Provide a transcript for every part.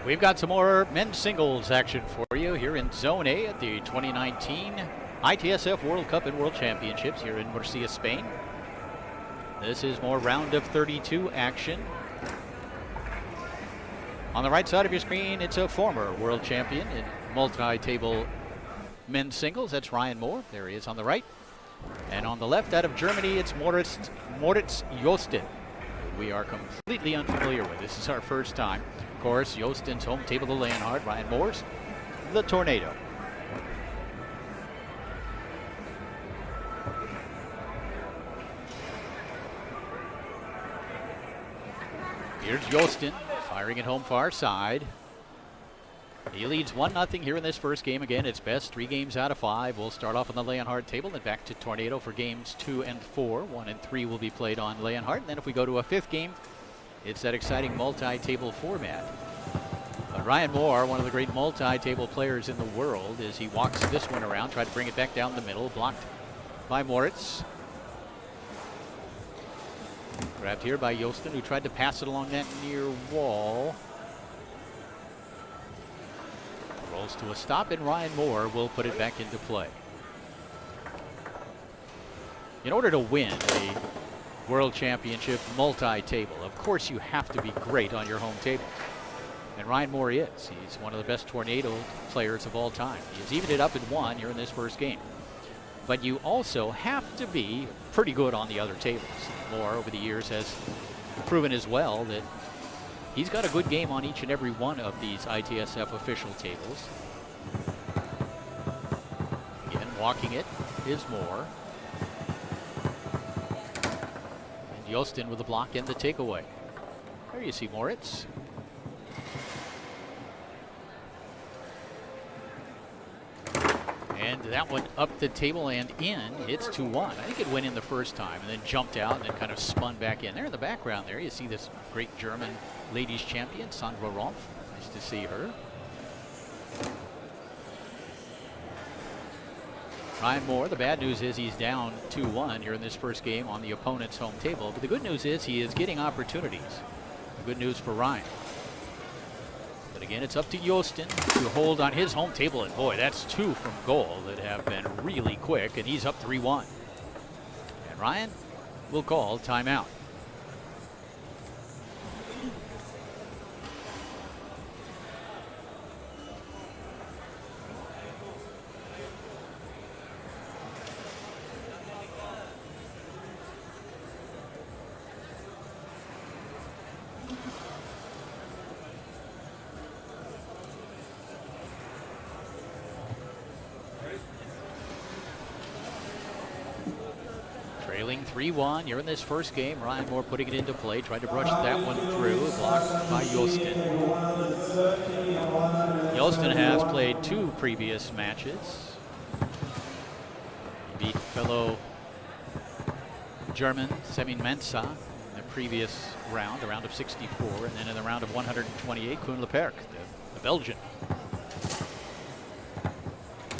We've got some more men's singles action for you here in Zone A at the 2019 ITSF World Cup and World Championships here in Murcia, Spain. This is more round of 32 action. On the right side of your screen, it's a former world champion in multi-table men's singles. That's Ryan Moore. There he is on the right. And on the left, out of Germany, it's Moritz JOSTEN, who we are completely unfamiliar with. This is our first time. Of course, JOSTEN's home table, the Leonhard. Ryan Moore's the Tornado. Here's JOSTEN firing it home far side. He leads 1-0 here in this first game. Again, it's best 3 games out of 5. We'll start off on the Leonhard table, then back to Tornado for games 2 and 4. 1 and 3 will be played on Leonhard. And then if we go to a 5th game, it's that exciting multi-table format. But Ryan Moore, one of the great multi-table players in the world, as he walks this one around, tried to bring it back down the middle, blocked by Moritz. Grabbed here by JOSTEN, who tried to pass it along that near wall. Rolls to a stop, and Ryan Moore will put it back into play. In order to win a World Championship multi-table, of course you have to be great on your home table. And Ryan Moore is. He's one of the best Tornado players of all time. He's evened it up at 1 here in this first game. But you also have to be pretty good on the other tables. Moore, over the years, has proven as well that he's got a good game on each and every one of these ITSF official tables. Again, walking it is Moore. And JOSTEN with the block and the takeaway. There you see Moritz. And that one up the table and in. It's 2-1. I think it went in the first time and then jumped out and then kind of spun back in. There in the background there, you see this great German ladies champion, Sandra Rompf. Nice to see her. Ryan Moore, the bad news is he's down 2-1 here in this first game on the opponent's home table. But the good news is he is getting opportunities. The good news for Ryan. But again, it's up to JOSTEN to hold on his home table. And boy, that's 2 from goal that have been really quick. And he's up 3-1. And Ryan will call timeout. Trailing 3-1 here in this first game. Ryan Moore putting it into play. Tried to brush that one through. Blocked by JOSTEN. JOSTEN has played 2 previous matches. He beat fellow German Semin Mensah in the previous round, a round of 64, and then in the round of 128, Koen Leperk, the Belgian.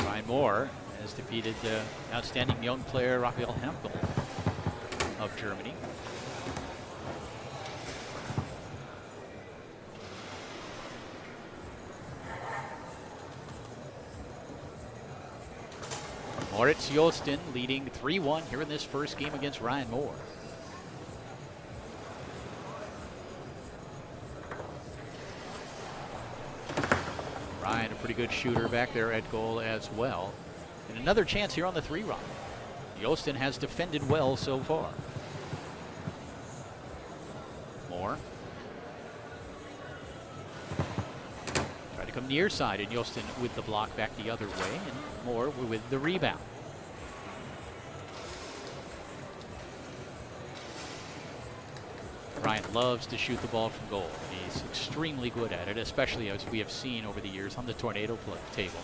Ryan Moore has defeated outstanding young player Raphael Hempel of Germany. Moritz JOSTEN leading 3-1 here in this first game against Ryan Moore. Ryan, a pretty good shooter back there at goal as well. And another chance here on the 3-run. JOSTEN has defended well so far. Moore. Try to come near side, and JOSTEN with the block back the other way, and Moore with the rebound. Ryan loves to shoot the ball from goal. He's extremely good at it, especially as we have seen over the years on the Tornado table.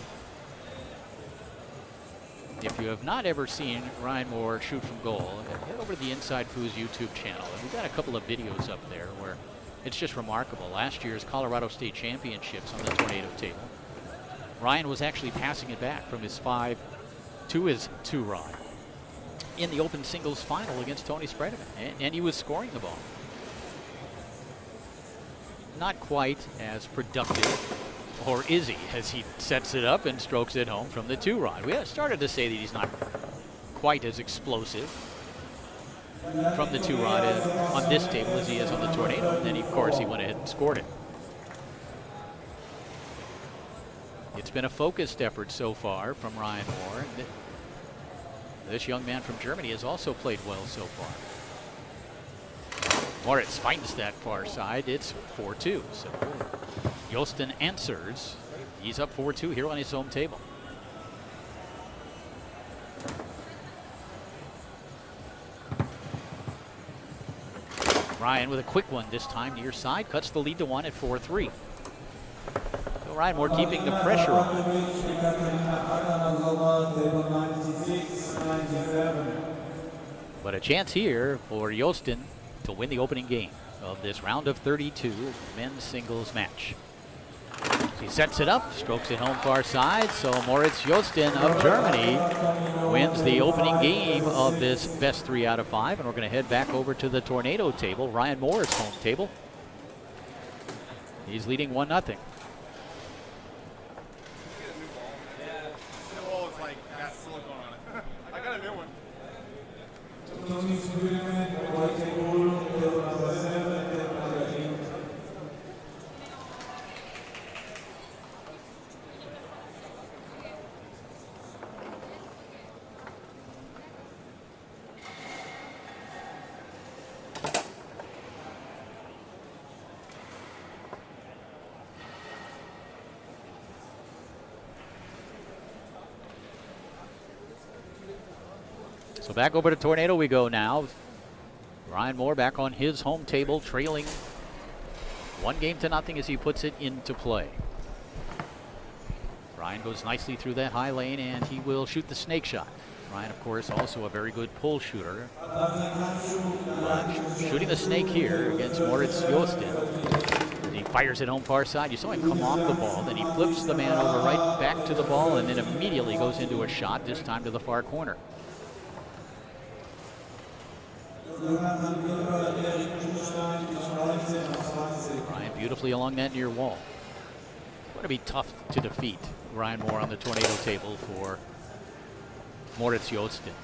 If you have not ever seen Ryan Moore shoot from goal, head over to the Inside Foos YouTube channel. And we've got a couple of videos up there where it's just remarkable. Last year's Colorado State Championships on the Tornado table, Ryan was actually passing it back from his 5 to his 2-rod in the open singles final against Tony Spredeman, and he was scoring the ball. not quite as productive, or is he, as he sets it up and strokes it home from the 2-rod. We started to say that he's not quite as explosive from the 2-rod on this table as he is on the Tornado. And then, of course, he went ahead and scored it. It's been a focused effort so far from Ryan Moore. This young man from Germany has also played well so far. Moritz finds that far side. It's 4-2. So JOSTEN answers. He's up 4-2 here on his home table. Ryan with a quick one this time near side. Cuts the lead to 1 at 4-3. So Ryan Moore keeping the pressure on. But a chance here for JOSTEN to win the opening game of this round of 32 men's singles match. He sets it up, strokes it home far side, so Moritz JOSTEN of Germany wins the opening game of this best 3 out of 5, and we're going to head back over to the Tornado table, Ryan Moore's home table. He's leading 1-0. So back over to Tornado we go now. Ryan Moore back on his home table, trailing 1-0 as he puts it into play. Ryan goes nicely through that high lane, and he will shoot the snake shot. Ryan, of course, also a very good pull shooter. Shooting the snake here against Moritz JOSTEN. He fires it home far side. You saw him come off the ball, then he flips the man over right back to the ball, and then immediately goes into a shot, this time to the far corner. Ryan beautifully along that near wall. Going to be tough to defeat Ryan Moore on the Tornado table for Moritz JOSTEN.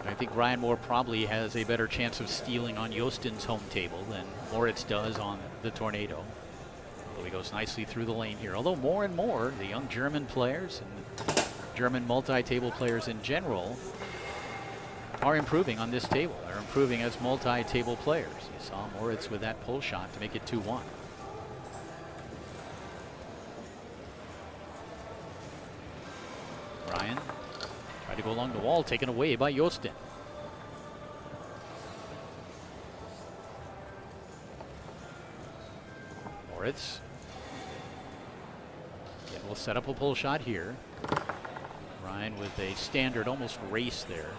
I think Ryan Moore probably has a better chance of stealing on JOSTEN's home table than Moritz does on the Tornado. He goes nicely through the lane here. Although more and more, the young German players and German multi-table players in general are improving on this table. They're improving as multi-table players. You saw Moritz with that pull shot to make it 2-1. Ryan tried to go along the wall, taken away by JOSTEN. Moritz. Again, we'll set up a pull shot here. Ryan with a standard almost race there.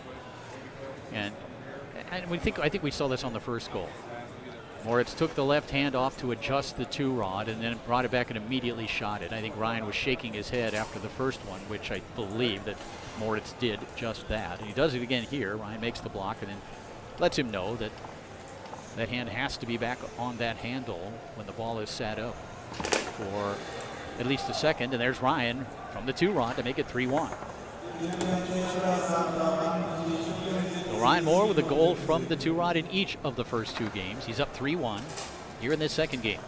And I think we saw this on the first goal. Moritz took the left hand off to adjust the 2-rod and then brought it back and immediately shot it. I think Ryan was shaking his head after the first one, which I believe that Moritz did just that. And he does it again here. Ryan makes the block and then lets him know that that hand has to be back on that handle when the ball is set up for at least a second. And there's Ryan from the 2-rod to make it 3-1. Ryan Moore with a goal from the 2-rod in each of the first 2 games. He's up 3-1 here in this second game.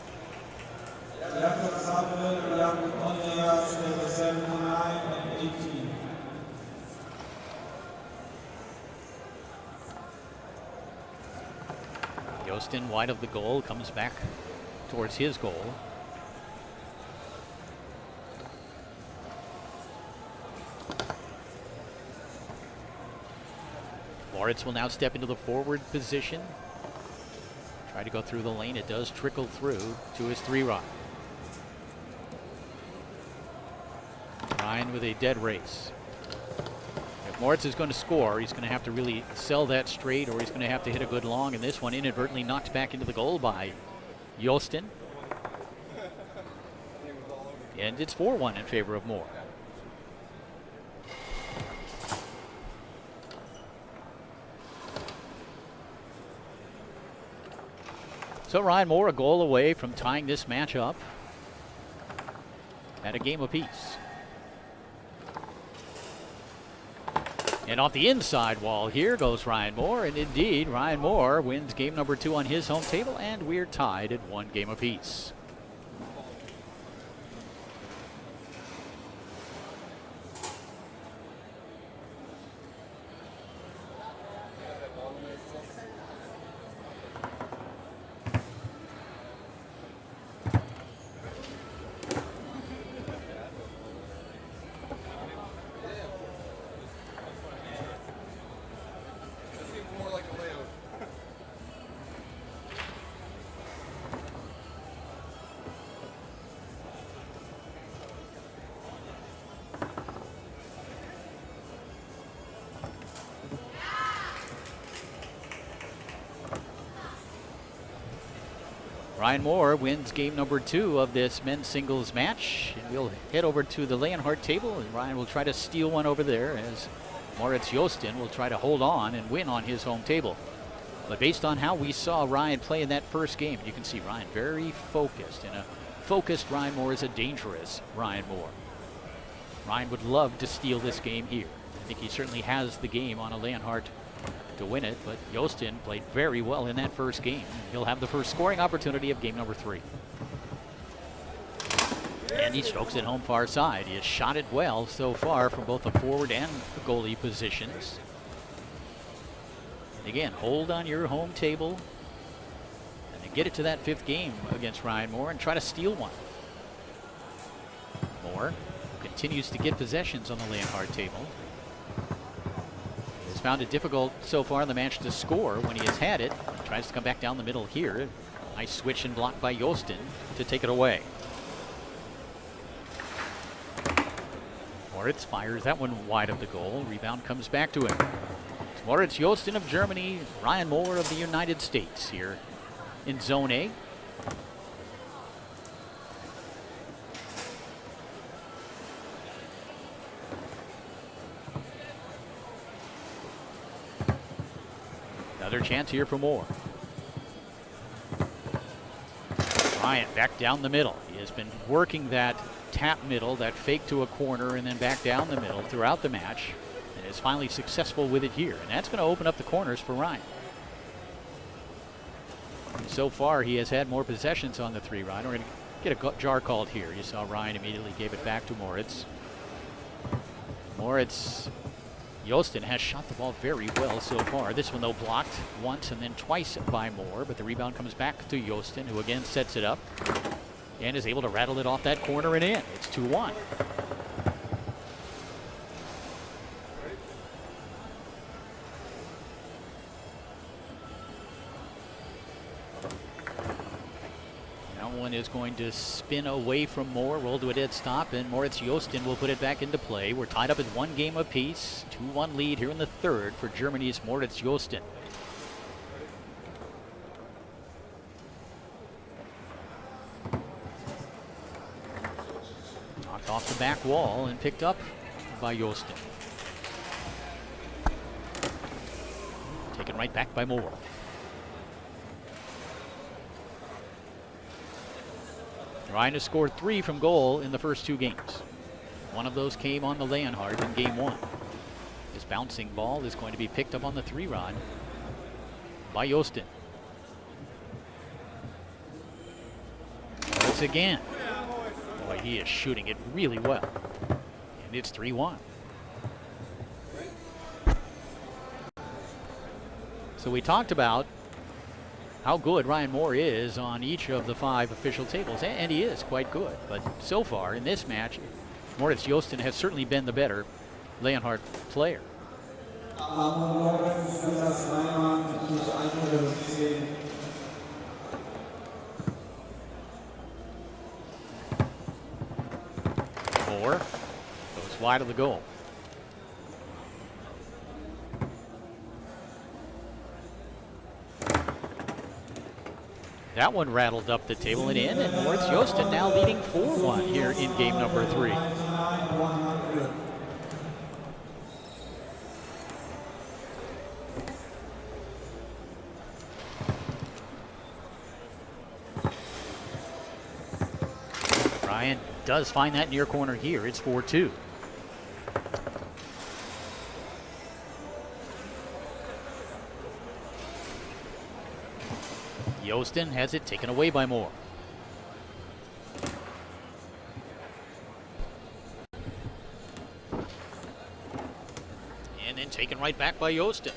JOSTEN wide of the goal, comes back towards his goal. Moritz will now step into the forward position. Try to go through the lane. It does trickle through to his 3-rod. Ryan with a dead race. If Moritz is going to score, he's going to have to really sell that straight, or he's going to have to hit a good long. And this one inadvertently knocked back into the goal by JOSTEN. And it's 4-1 in favor of Moore. So Ryan Moore a goal away from tying this match up at a game apiece. And off the inside wall here goes Ryan Moore, and indeed Ryan Moore wins game number 2 on his home table, and we're tied at 1 game apiece. Ryan Moore wins game number 2 of this men's singles match. And we'll head over to the Leonhardt table, and Ryan will try to steal one over there as Moritz JOSTEN will try to hold on and win on his home table. But based on how we saw Ryan play in that first game, you can see Ryan very focused, and a focused Ryan Moore is a dangerous Ryan Moore. Ryan would love to steal this game here. I think he certainly has the game on a Leonhardt to win it, but JOSTEN played very well in that first game. He'll have the first scoring opportunity of game number 3. And he strokes it home far side. He has shot it well so far from both the forward and the goalie positions. And again, hold on your home table and then get it to that 5th game against Ryan Moore and try to steal one. Moore continues to get possessions on the Leonhardt table. Found it difficult so far in the match to score when he has had it. Tries to come back down the middle here. Nice switch and block by JOSTEN to take it away. Moritz fires that one wide of the goal. Rebound comes back to him. It's Moritz JOSTEN of Germany, Ryan Moore of the United States here in Zone A. Another chance here for Moore. Bryant back down the middle. He has been working that tap middle, that fake to a corner, and then back down the middle throughout the match, and is finally successful with it here. And that's going to open up the corners for Ryan. And so far, he has had more possessions on the 3-rod. We're going to get a jar called here. You saw Ryan immediately gave it back to Moritz. Moritz. JOSTEN has shot the ball very well so far. This one, though, blocked once and then twice by Moore, but the rebound comes back to JOSTEN, who again sets it up and is able to rattle it off that corner and in. It's 2-1. One is going to spin away from Moore, roll to a dead stop, and Moritz JOSTEN will put it back into play. We're tied up at 1 game apiece. 2-1 lead here in the 3rd for Germany's Moritz JOSTEN. Knocked off the back wall and picked up by JOSTEN. Taken right back by Moore. Ryan has scored 3 from goal in the first 2 games. One of those came on the Leonhardt in game 1. This bouncing ball is going to be picked up on the 3-rod by JOSTEN. Once again. Boy, he is shooting it really well. And it's 3-1. So we talked about how good Ryan Moore is on each of the 5 official tables, and he is quite good. But so far in this match, Moritz JOSTEN has certainly been the better Leonhardt player. Moore goes wide of the goal. That one rattled up the table and in, and Moritz JOSTEN now leading 4-1 here in game number 3. does find that near corner here. It's 4-2. JOSTEN has it taken away by Moore. And then taken right back by JOSTEN.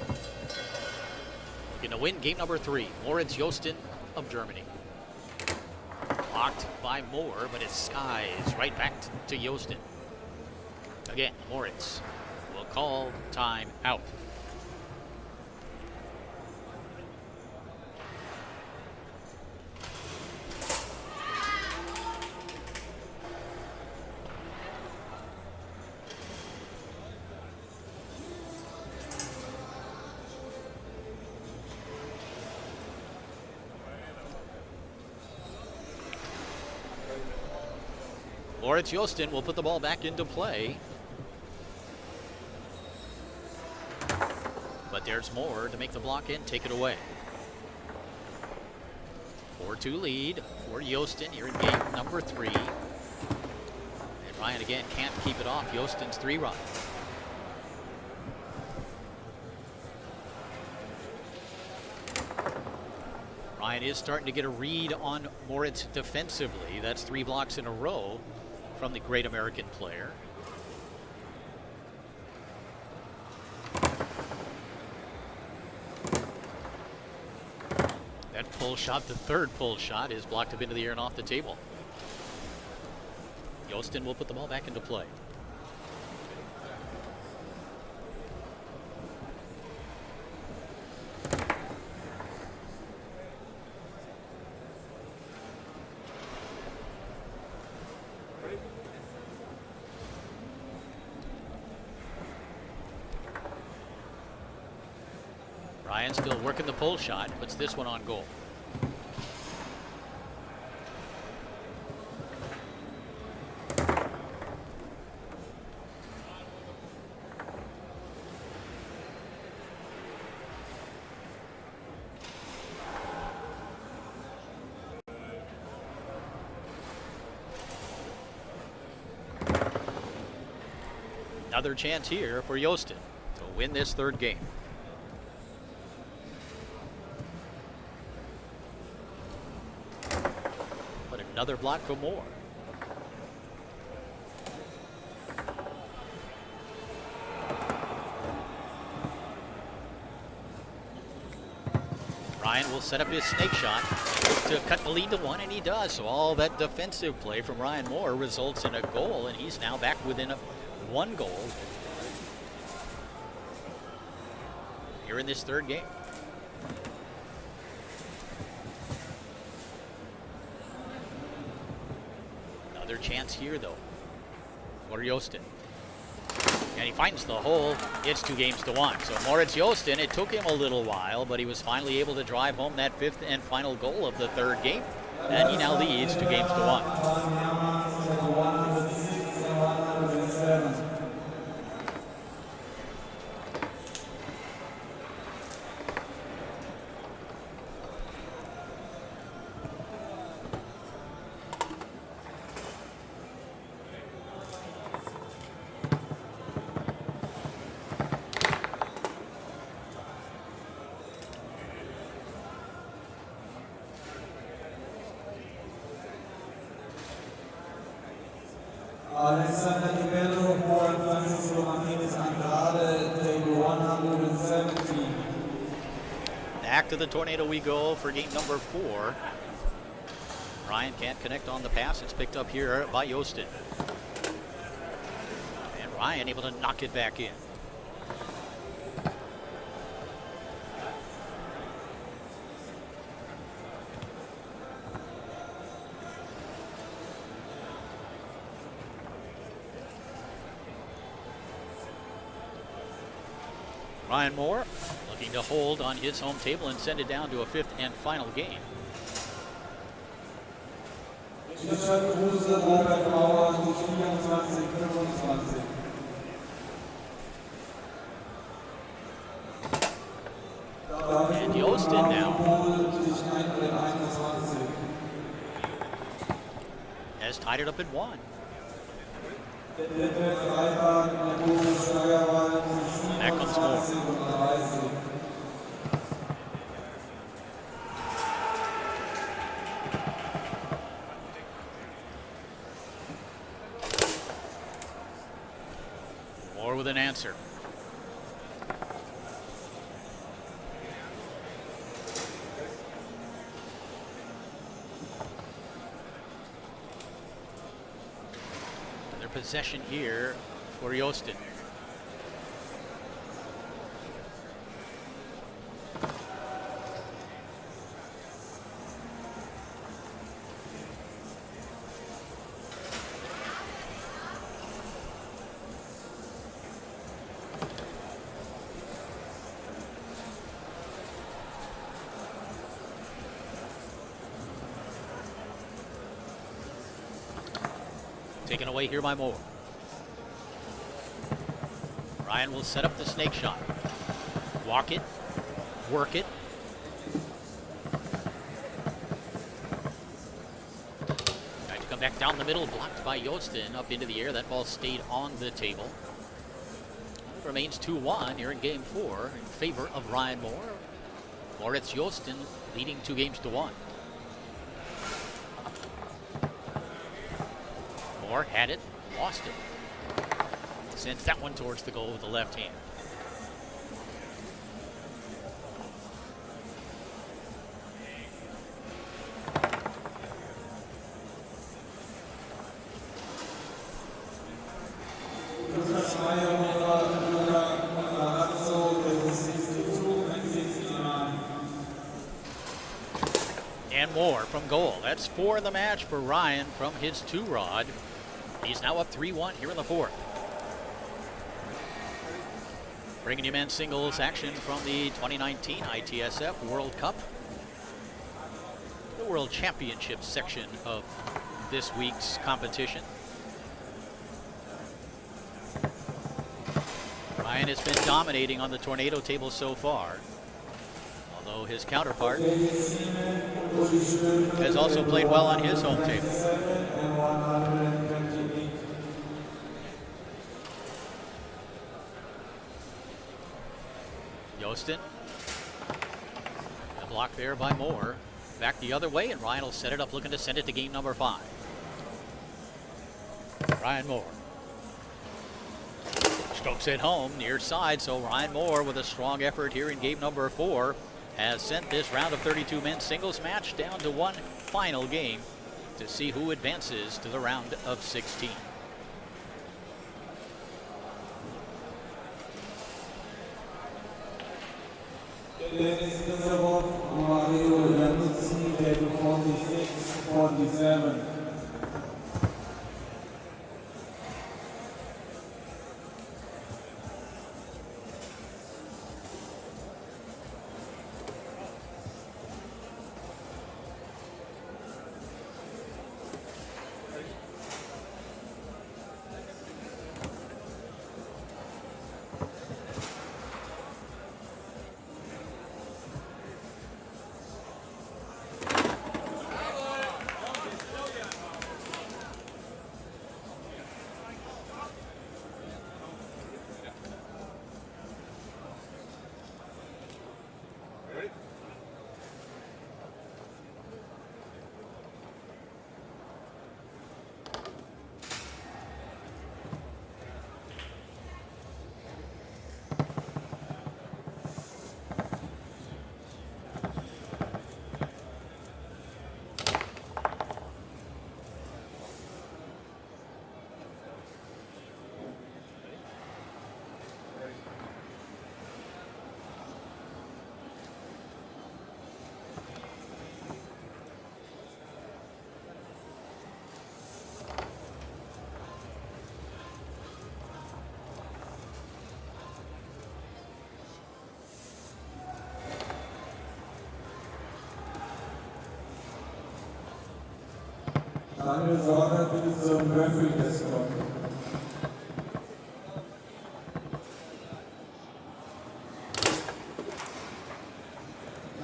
Looking to win game number 3. Moritz JOSTEN of Germany. Blocked by Moore, but it skies right back to JOSTEN. Again, Moritz will call time out. Moritz JOSTEN will put the ball back into play. But there's Moore to make the block and take it away. 4-2 lead for JOSTEN here in game number 3. And Ryan again can't keep it off JOSTEN's 3-run. Ryan is starting to get a read on Moritz defensively. That's 3 blocks in a row from the great American player. That pull shot, the third pull shot, is blocked up into the air and off the table. JOSTEN will put the ball back into play. Ryan still working the pull shot, puts this one on goal. Another chance here for JOSTEN to win this 3rd game. Another block for Moore. Ryan will set up his snake shot to cut the lead to 1, and he does. So all that defensive play from Ryan Moore results in a goal, and he's now back within 1 goal here in this 3rd game. Chance here though for JOSTEN, and he finds the hole. It's 2-1. So Moritz JOSTEN, it took him a little while, but he was finally able to drive home that 5th and final goal of the 3rd game, and he now leads 2-1. Back to the Tornado we go for game number 4. Ryan can't connect on the pass. It's picked up here by JOSTEN. And Ryan able to knock it back in. Ryan Moore looking to hold on his home table and send it down to a 5th and final game. And JOSTEN now has tied it up at 1. Back comes Moore. Moore with an answer. Another possession here for JOSTEN. Taken away here by Moore. Ryan will set up the snake shot. Walk it, work it. Tried to come back down the middle, blocked by JOSTEN, up into the air. That ball stayed on the table. It remains 2-1 here in game 4 in favor of Ryan Moore. Moritz JOSTEN leading 2-1. Moore had it, lost it. Sends that one towards the goal with the left hand. And Moore from goal. That's 4 in the match for Ryan from his 2-rod. He's now up 3-1 here in the 4th. Bringing you men's singles action from the 2019 ITSF World Cup. The World Championship section of this week's competition. Ryan has been dominating on the tornado table so far, although his counterpart has also played well on his home table. JOSTEN. A block there by Moore. Back the other way, and Ryan will set it up, looking to send it to game number 5. Ryan Moore. Strokes it home, near side, so Ryan Moore with a strong effort here in game number 4 has sent this round of 32 men's singles match down to one final game to see who advances to the round of 16. Keine Sorge, bitte zum Würfeltest kommen.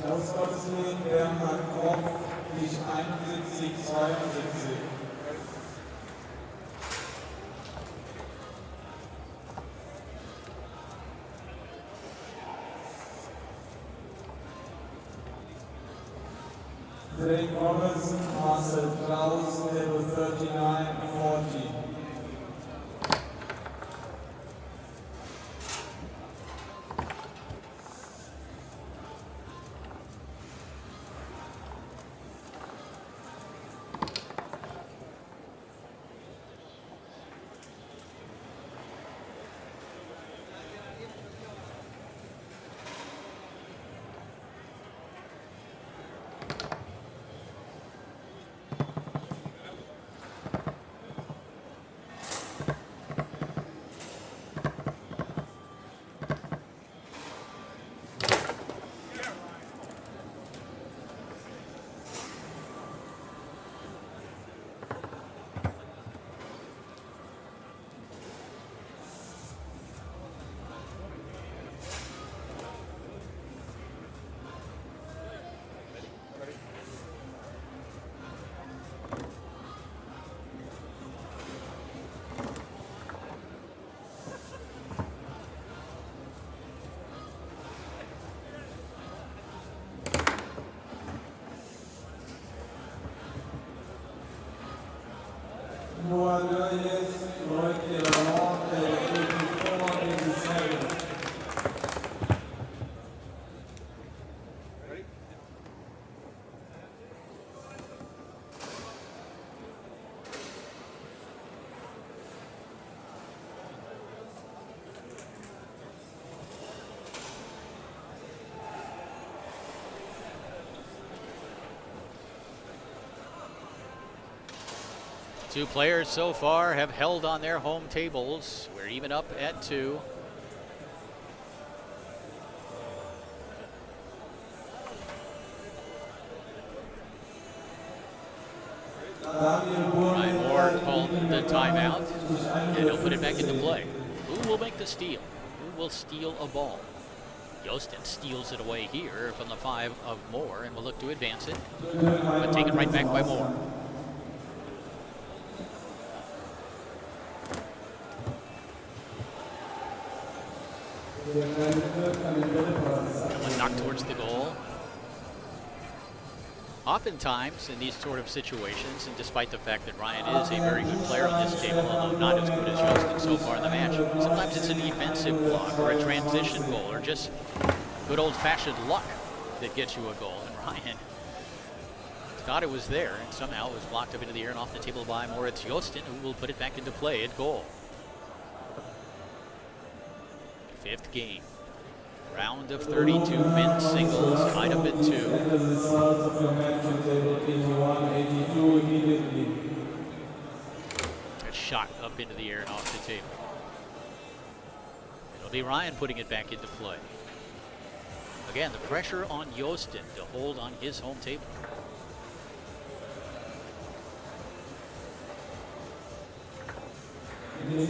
Ausgangslegen Bernhard Kopf, nicht 71, 72. Blake Robertson, Marcel Klaus, table 39-40. Two players so far have held on their home tables. We're even up at 2. Ryan Moore called the timeout, and he'll put it back into play. Who will make the steal? Who will steal a ball? JOSTEN steals it away here from the 5 of Moore, and will look to advance it, but taken right back by Moore. One knocked towards the goal. Oftentimes in these sort of situations, and despite the fact that Ryan is a very good player on this table, although not as good as JOSTEN so far in the match, sometimes it's a defensive block or a transition goal or just good old-fashioned luck that gets you a goal. And Ryan thought it was there, and somehow it was blocked up into the air and off the table by Moritz JOSTEN, who will put it back into play at goal. 5th game. Round of 32 men's singles, tied up at 2. A shot up into the air and off the table. It'll be Ryan putting it back into play. Again, the pressure on JOSTEN to hold on his home table. Moore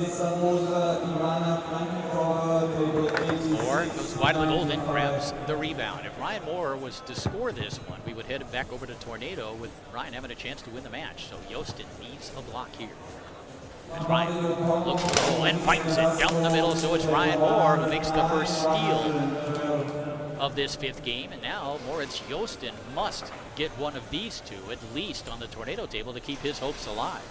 goes wide of the goal, then grabs the rebound. If Ryan Moore was to score this one, we would head him back over to Tornado with Ryan having a chance to win the match. So JOSTEN needs a block here. As Ryan looks for the goal and fights it down the middle, so it's Ryan Moore who makes the first steal of this 5th game. And now Moritz JOSTEN must get one of these two at least on the Tornado table to keep his hopes alive.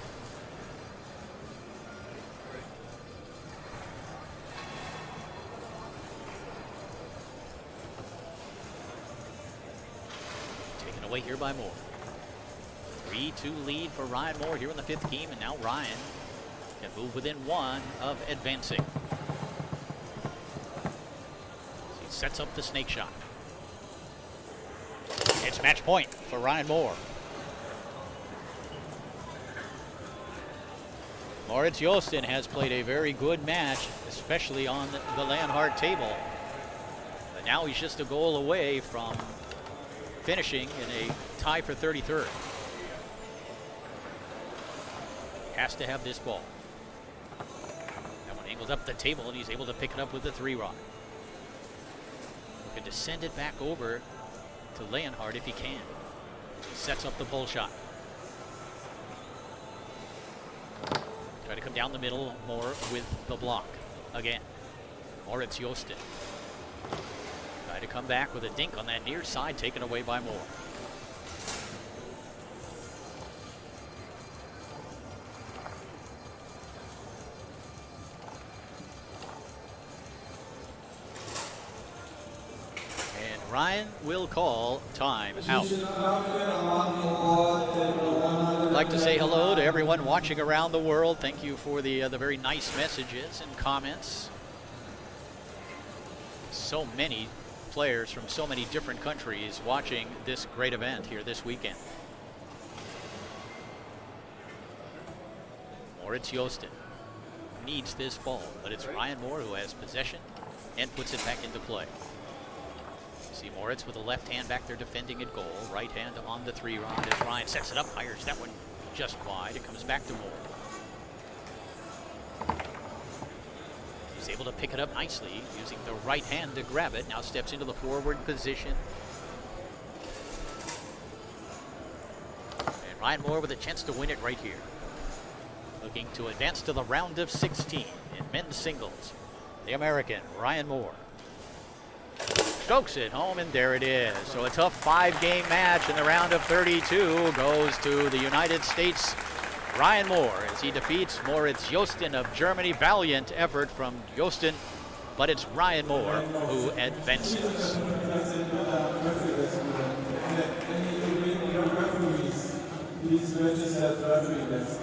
Away here by Moore. 3-2 lead for Ryan Moore here in the 5th game, and now Ryan can move within 1 of advancing. He sets up the snake shot. It's match point for Ryan Moore. Moritz JOSTEN has played a very good match, especially on the Leonhardt table. But now he's just a goal away from finishing in a tie for 33rd. Has to have this ball. That one angles up the table, and he's able to pick it up with the 3-rod. Looking to send it back over to Leonhardt if he can. He sets up the pull shot. Try to come down the middle more with the block. Again, Moritz JOSTEN. Try to come back with a dink on that near side, taken away by Moore. Ryan will call time out. I'd like to say hello to everyone watching around the world. Thank you for the very nice messages and comments. So many players from so many different countries watching this great event here this weekend. Moritz JOSTEN needs this ball, but it's Ryan Moore who has possession and puts it back into play. See Moritz with the left hand back there defending at goal. Right hand on the 3-rod as Ryan sets it up, fires that one just wide. It comes back to Moore. He's able to pick it up nicely using the right hand to grab it. Now steps into the forward position. And Ryan Moore with a chance to win it right here. Looking to advance to the round of 16 in men's singles. The American, Ryan Moore. Strokes it home, and there it is. So a tough 5-game match in the round of 32 goes to the United States' Ryan Moore as he defeats Moritz JOSTEN of Germany. Valiant effort from JOSTEN, but it's Ryan Moore who advances. Please register at referee desk.